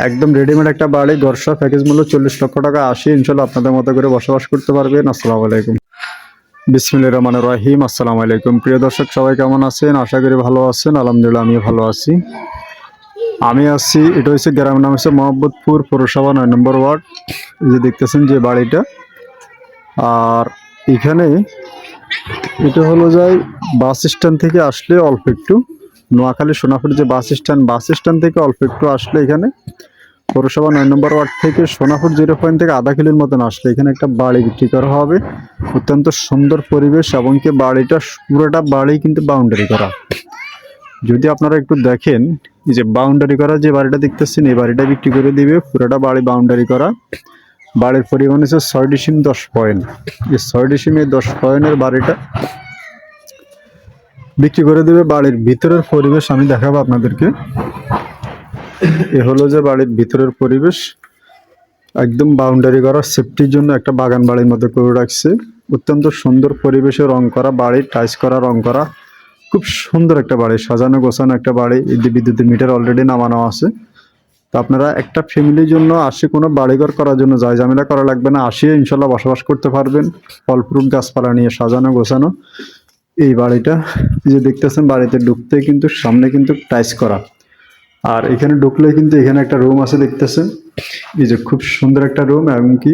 একদম রেডিমেড একটা বাড়ি, ঘরসহ প্যাকেজ মূল্য 40 লক্ষ টাকা। আসি ইনশাল্লাহ আপনাদের মতো করে বসবাস করতে পারবেন। আসসালামু আলাইকুম। বিসমিল্লাহির রহমানির রহিম। আসসালামু আলাইকুম। প্রিয় দর্শক, সবাই কেমন আছেন? আশা করি ভালো আছেন। আলহামদুলিল্লাহ আমিও ভালো আছি। আমি আছি, এটা হচ্ছে গ্রামের নাম হচ্ছে মোহাম্মদপুর, পৌরসভা 9 নম্বর ওয়ার্ড। এই যে দেখতেছেন যে বাড়িটা, আর এখানে এটা হলো যায় বাস স্ট্যান্ড থেকে আসলে অল্প একটু, নোয়াখালী সোনাপুর যে বাস স্ট্যান্ড থেকে অল্প একটু আসলে এখানে পৌরসভা 9 নম্বর ওয়ার্ড থেকে সোনাপুর 0 পয়েন্ট থেকে আধা কিলোর মতন আসলে এখানে একটা বাড়ি বিক্রি করা হবে। অত্যন্ত সুন্দর পরিবেশ, এবং কি বাড়িটা পুরোটা বাড়ি কিন্তু বাউন্ডারি করা। যদি আপনারা একটু দেখেন, এই যে বাউন্ডারি করা যে বাড়িটা দেখতেছেন, এই বাড়িটা বিক্রি করে দিবে। পুরোটা বাড়ি বাউন্ডারি করা। বাড়ির পরিমাণ হচ্ছে 6 ডিসিম 10 পয়েন্ট। এই 6 ডিসিমে 10 পয়েন্টের বাড়িটা বিক্রি করে দেবে। বাড়ির ভিতরের পরিবেশ আমি দেখাবো আপনাদেরকে। এ হলো যে বাড়ির ভিতরের পরিবেশ, একদম বাউন্ডারি করা, সেফটির জন্য একটা বাগান বাড়ির মধ্যে করে রাখছে। অত্যন্ত সুন্দর পরিবেশে রং করা বাড়ি, টাইস করা, রং করা, খুব সুন্দর একটা বাড়ি, সাজানো গোছানো একটা বাড়ি। বিদ্যুতের মিটার অলরেডি নামানো আছে। তো আপনারা একটা ফ্যামিলির জন্য আসে কোনো বাড়িঘর করার জন্য যায় ঝামেলা করা লাগবে না, আসিয়ে ইনশাল্লাহ বসবাস করতে পারবেন। ফল ফ্রুট গাছপালা নিয়ে সাজানো গোছানো এই বাড়িটা। যে দেখতেছেন, বাড়িতে ঢুকতে কিন্তু সামনে কিন্তু টাইস করা, আর এখানে ঢুকলে কিন্তু এখানে একটা রুম আছে দেখতেছেন। এই যে খুব সুন্দর একটা রুম, এমনকি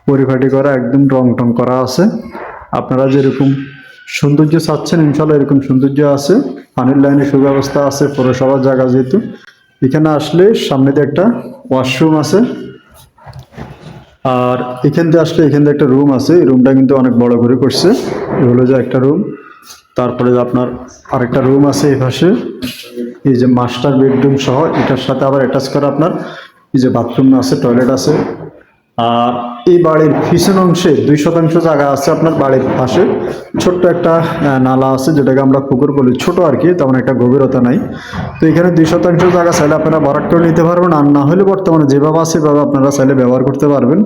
পরিপাটি করা, একদম রং টং করা আছে। আপনারা যেরকম সৌন্দর্য চাচ্ছেন ইনশাল্লাহ এরকম সৌন্দর্য আছে। পানির লাইনের সুব্যবস্থা আছে পৌরসভার জায়গা যেহেতু। এখানে আসলে সামনে দিয়ে একটা ওয়াশরুম আছে, আর এখান দিয়ে আসলে এখান দিয়ে একটা রুম আছে। এই রুমটা কিন্তু অনেক বড় করে করছে। এই হলো যে একটা রুম। তারপরে আপনার আরেকটা রুম আছে এই পাশে, এই যে মাস্টার বেডরুম সহ, এটার সাথে আবার অ্যাটাচ করা আপনার এই যে বাথরুম আছে, টয়লেট আছে। আর এই বাড়ির পিছন অংশে 2% জায়গা আছে আপনার বাড়ির পাশে। ছোট্ট একটা নালা আছে, যেটাকে আমরা পুকুর বলি, ছোট আর কি, তেমন একটা গভীরতা নাই। তো এখানে 2% জায়গা চাইলে আপনারা ভরাট করে নিতে পারবেন, আর না হলে বর্তমানে যেভাবে আছে সেভাবে আপনারা চাইলে ব্যবহার করতে পারবেন।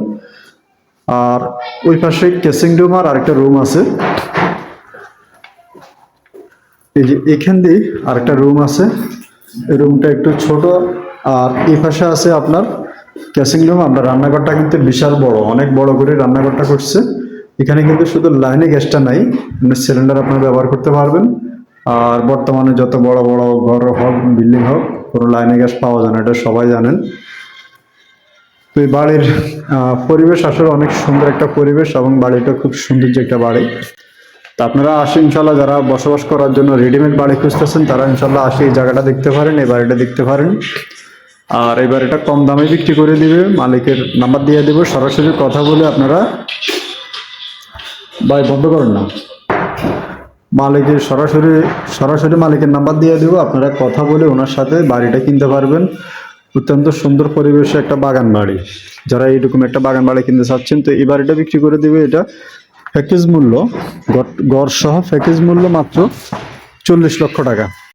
আর ওই পাশে কেসিং রুম আর আরেকটা রুম আছে। এই যে এখান দিয়ে আরেকটা রুম আছে, এই রুমটা একটু ছোট। আর এই পাশে আছে আপনার ক্যাসিং রুম। আপনার রান্নাঘরটা কিন্তু বিশাল বড়, অনেক বড় করে রান্নাঘরটা করছে। এখানে কিন্তু শুধু লাইনে গ্যাসটা নাই, সিলিন্ডার আপনারা ব্যবহার করতে পারবেন। আর বর্তমানে যত বড় বড় ঘর হোক, বিল্ডিং হোক, কোনো লাইনে গ্যাস পাওয়া যায় না, এটা সবাই জানেন। তো এই বাড়ির পরিবেশ আসলে অনেক সুন্দর একটা পরিবেশ, এবং বাড়িটা খুব সৌন্দর্য একটা বাড়ি। তা আপনারা আসেন ইনশাল্লাহ, যারা বসবাস করার জন্য রেডিমেড বাড়ি খুঁজতেছেন তারা ইনশাল্লাহ আসে এই জায়গাটা দেখতে পারেন, এই বাড়িটা দেখতে পারেন। আর এই বাড়িটা কম দামে বিক্রি করে দিবে, মালিকের নাম্বার দিয়ে দেবো। সরাসরি কথা বলে আপনারা, ভাই বন্ধ করেন না, মালিকের সরাসরি মালিকের নাম্বার দিয়ে দেবো। আপনারা কথা বলে ওনার সাথে বাড়িটা কিনতে পারবেন। অত্যন্ত সুন্দর পরিবেশে একটা বাগান বাড়ি, যারা এইরকম একটা বাগান বাড়ি কিনতে চাচ্ছেন তো এই বাড়িটা বিক্রি করে দিবে। এটা প্যাকেজ মূল্য, গড় সহ প্যাকেজ মূল্য মাত্র 40 লক্ষ টাকা।